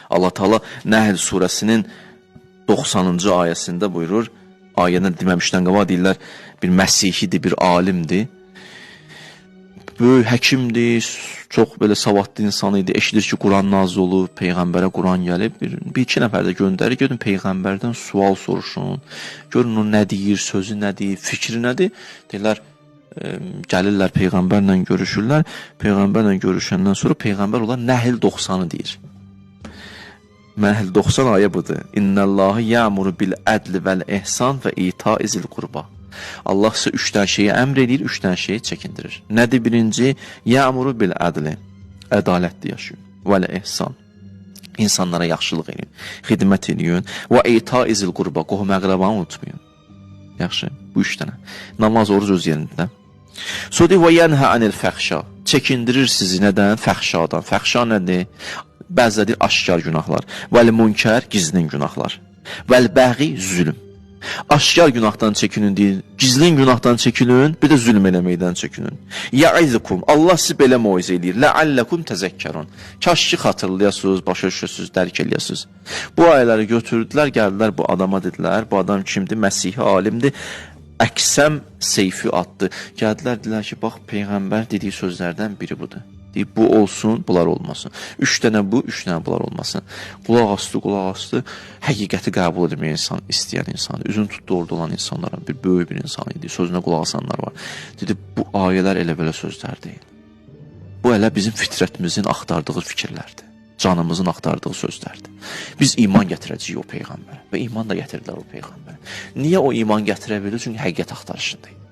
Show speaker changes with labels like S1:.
S1: Allah Teala Nəhl surəsinin 90-cı ayəsində buyurur, ayədən deməmişdən qabaq deyirlər, bir məsihidir, bir alimdir, böyük həkimdir, çox belə savadlı insan idi, eşidir ki, Quran nazil olub, Peyğəmbərə Quran gəlib, bir iki nəfər də göndərir, görün Peyğəmbərdən sual soruşun, görün o nə deyir, sözü nədir, fikri nədir, deyirlər, gəlirlər Peyğəmbərlə görüşürlər, Peyğəmbərlə görüşəndən sonra Peyğəmbər onlar Nəhl 90-ı deyir. Nəhl 90 ayə budur. İnnəllahı yəmuru bil ədli vəl ehsan və itaizil qurba. Allah sizə 3 dənə şeyi əmr edir, 3 dənə şeyi çəkindirir. Nədir birinci? Yəmuru bil ədli. Ədalətli yaşayın. Vəl ehsan. İnsanlara yaxşılıq edin, xidmət edin. Və itaizil qurba. Qohum əqrabanı unutmayın. Yaxşı, bu 3 dənə. Namaz, oruc öz yerində. Sonra və yənhə anil fəxşa. Çəkindirir sizi nədən? Fəxşadan. Fəxşa nədir? Bəzidir aşkar günahlar. Vəl münkər, gizlin günahlar. Vəl bəği, zülm. Aşkar günahdan çəkinin deyil, gizlin günahdan çəkinin, bir də zülm eləməkdən çəkinin. Yə'izukum, Allah sizi belə moizə edir. Ləalləkum təzəkkərun. Kaş ki xatırlayasınız, başa düşürsünüz, dərk eləyəsiniz. Bu ayələri götürdülər, gəldilər bu adama dedilər, bu adam kimdir? Məsihi alimdir. Əksəm seyfi atdı. Gəldilər, dedilər ki, bax, Peyğəmbər dediyi sözlərdən biri budur. Deyib, bu olsun, bunlar olmasın. 3 dənə bu, 3 dənə bunlar olmasın. Qulaq astı, həqiqəti qəbul edilmə insan, istəyən insan, üzün tutdu orada olan insanlara, bir böyük bir insan idi, sözünə qulaq asanlar var. Dedi, bu ayələr elə belə sözlər deyil. Bu elə bizim fitrətimizin axtardığı fikirlərdir. Canımızın axtardığı sözlərdir. Biz iman gətirəcəyik o Peyğəmbərə və iman da gətirdilər o Peyğəmbərə. Niyə o iman gətirə bilir? Çünki həqiqət axtarışındayıq.